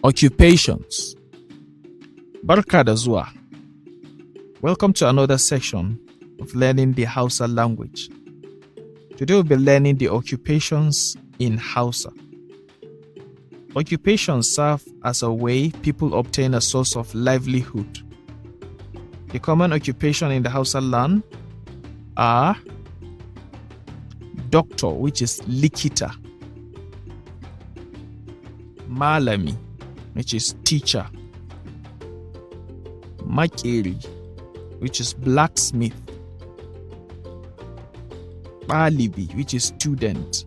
Occupations. Barka da zuwa. Welcome to another section of learning the Hausa language. Today we'll be learning the occupations in Hausa. Occupations serve as a way people obtain a source of livelihood. The common occupation in the Hausa land are doctor, which is likita, malami, which is teacher, makeri, which is blacksmith, ɗalibi, which is student,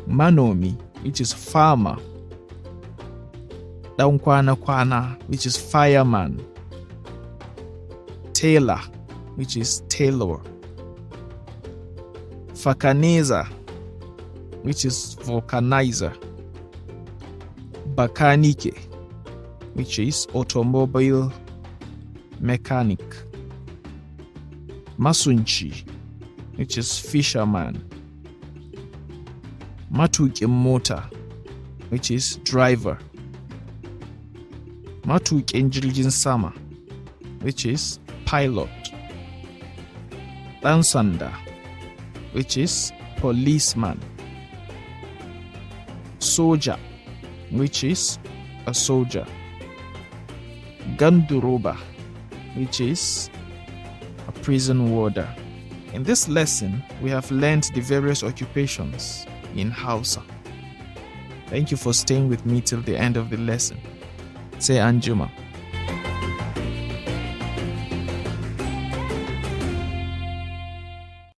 manomi, which is farmer, ɗan kwana-kwana, which is fireman, tailor, which is tailor, vulcanizer, which is vulcanizer, bakanike, which is automobile mechanic, masunci, which is fisherman, matuƙin mota, which is driver, matuƙin jirgin sama, which is pilot, ɗan sanda, which is policeman, soja, which is a soldier, ganduroba, which is a prison warder. In this lesson, we have learned the various occupations in Hausa. Thank you for staying with me till the end of the lesson. Say Anjuma.